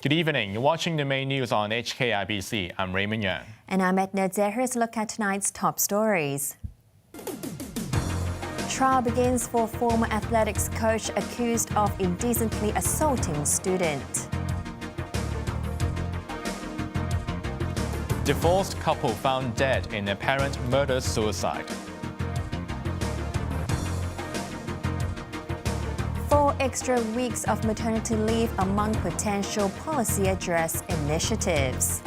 Good evening. You're watching the main news on HKIBC. I'm Raymond Yeung. And I'm Edna. Here's a look at tonight's top stories. Trial begins for former athletics coach accused of indecently assaulting student. Divorced couple found dead in apparent murder-suicide. 4 extra weeks of maternity leave among potential policy address initiatives.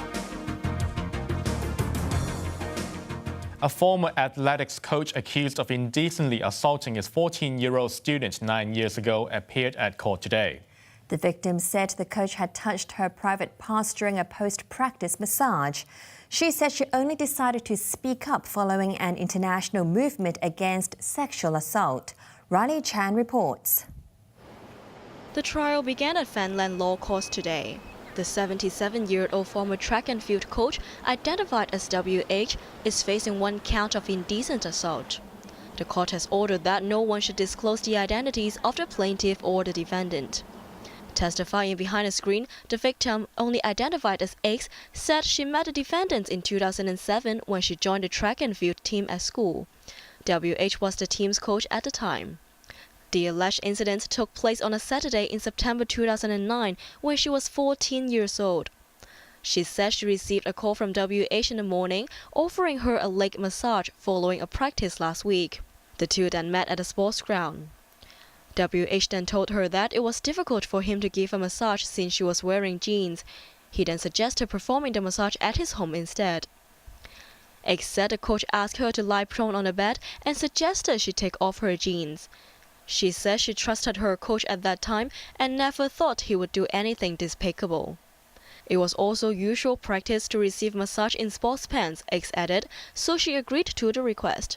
A former athletics coach accused of indecently assaulting his 14-year-old student 9 years ago appeared at court today. The victim said the coach had touched her private parts during a post-practice massage. She said she only decided to speak up following an international movement against sexual assault. Riley Chan reports. The trial began at Fanland Law Courts today. The 77-year-old former track and field coach, identified as WH, is facing 1 count of indecent assault. The court has ordered that no one should disclose the identities of the plaintiff or the defendant. Testifying behind a screen, the victim, only identified as X, said she met the defendant in 2007 when she joined the track and field team at school. WH was the team's coach at the time. The alleged incident took place on a Saturday in September 2009 when she was 14 years old. She said she received a call from WH in the morning offering her a leg massage following a practice last week. The two then met at a sports ground. WH then told her that it was difficult for him to give a massage since she was wearing jeans. He then suggested performing the massage at his home instead. X said the coach asked her to lie prone on a bed and suggested she take off her jeans. She says she trusted her coach at that time and never thought he would do anything despicable. It was also usual practice to receive massage in sports pants, X added, so she agreed to the request.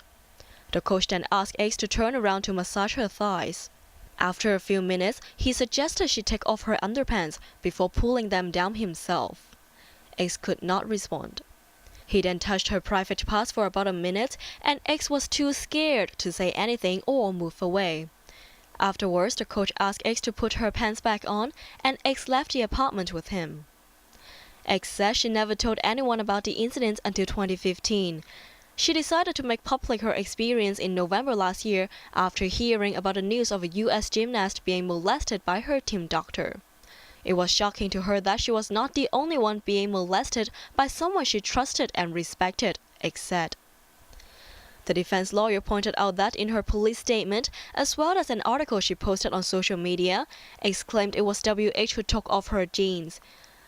The coach then asked X to turn around to massage her thighs. After a few minutes, he suggested she take off her underpants before pulling them down himself. X could not respond. He then touched her private parts for about a minute, and X was too scared to say anything or move away. Afterwards, the coach asked X to put her pants back on, and X left the apartment with him. X says she never told anyone about the incident until 2015. She decided to make public her experience in November last year after hearing about the news of a U.S. gymnast being molested by her team doctor. It was shocking to her that she was not the only one being molested by someone she trusted and respected, X said. The defense lawyer pointed out that in her police statement, as well as an article she posted on social media, X claimed it was WH who took off her jeans.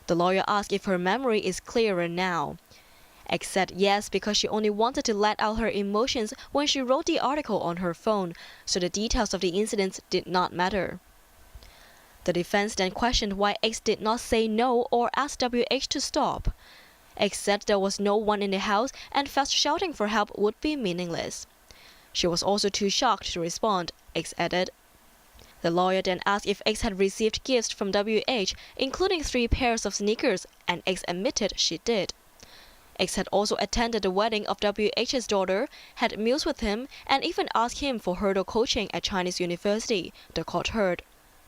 The lawyer asked if her memory is clearer now. X said yes, because she only wanted to let out her emotions when she wrote the article on her phone, so the details of the incident did not matter. The defense then questioned why X did not say no or ask WH to stop. X said there was no one in the house and felt shouting for help would be meaningless. She was also too shocked to respond, X added. The lawyer then asked if X had received gifts from WH, including 3 pairs of sneakers, and X admitted she did. X had also attended the wedding of WH's daughter, had meals with him, and even asked him for hurdle coaching at Chinese University, the court heard.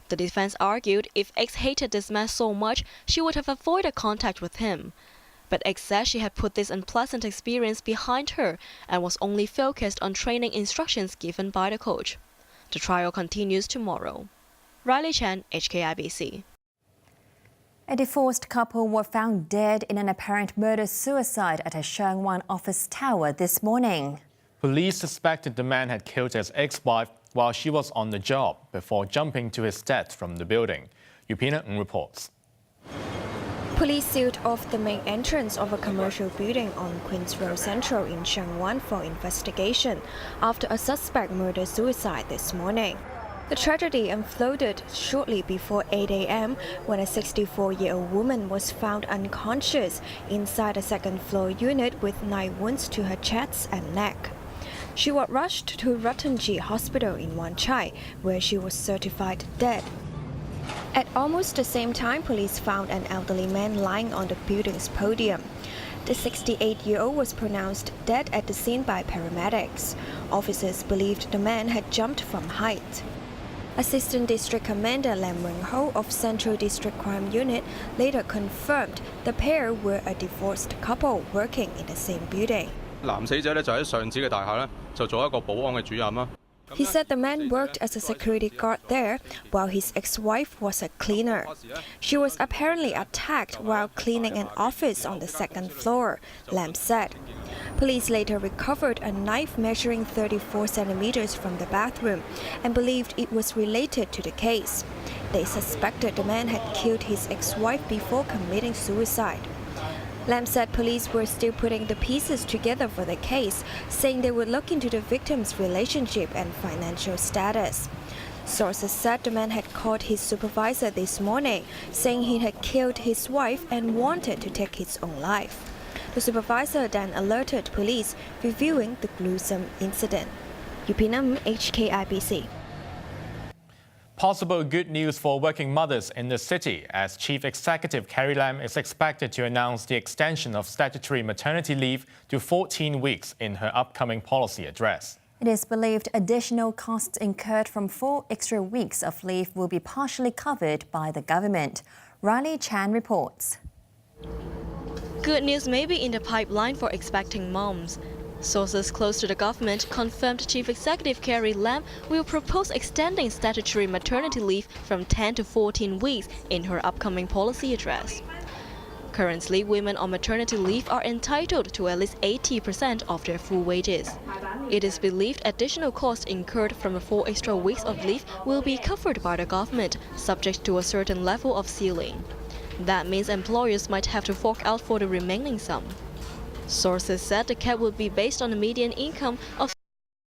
The defense argued if X hated this man so much, she would have avoided contact with him. But X said she had put this unpleasant experience behind her and was only focused on training instructions given by the coach. The trial continues tomorrow. Riley Chan, HKIBC. A divorced couple were found dead in an apparent murder-suicide at a Sheung office tower this morning. Police suspected the man had killed his ex-wife while she was on the job before jumping to his death from the building. Yeung reports. Police sealed off the main entrance of a commercial building on Queens Road Central in Sheung for investigation after a suspect murder-suicide this morning. The tragedy unfolded shortly before 8 a.m. when a 64-year-old woman was found unconscious inside a second-floor unit with 9 wounds to her chest and neck. She was rushed to Rattanji Hospital in Wan Chai, where she was certified dead. At almost the same time, police found an elderly man lying on the building's podium. The 68-year-old was pronounced dead at the scene by paramedics. Officers believed the man had jumped from height. Assistant District Commander Lam Weng-ho of Central District Crime Unit later confirmed the pair were a divorced couple working in the same building. 男死者咧就喺上址嘅大廈咧，就做一個保安嘅主任啦。 He said the man worked as a security guard there, while his ex-wife was a cleaner. She was apparently attacked while cleaning an office on the second floor, Lam said. Police later recovered a knife measuring 34 centimeters from the bathroom and believed it was related to the case. They suspected the man had killed his ex-wife before committing suicide. Lam said police were still putting the pieces together for the case, saying they would look into the victim's relationship and financial status. Sources said the man had called his supervisor this morning, saying he had killed his wife and wanted to take his own life. The supervisor then alerted police, reviewing the gruesome incident. Yupinam, HKIBC. Possible good news for working mothers in the city, as Chief Executive Carrie Lam is expected to announce the extension of statutory maternity leave to 14 weeks in her upcoming policy address. It is believed additional costs incurred from 4 extra weeks of leave will be partially covered by the government. Riley Chan reports. Good news may be in the pipeline for expecting moms. Sources close to the government confirmed Chief Executive Carrie Lam will propose extending statutory maternity leave from 10 to 14 weeks in her upcoming policy address. Currently, women on maternity leave are entitled to at least 80% of their full wages. It is believed additional costs incurred from 4 extra weeks of leave will be covered by the government, subject to a certain level of ceiling. That means employers might have to fork out for the remaining sum. Sources said the cap will be based on a median income of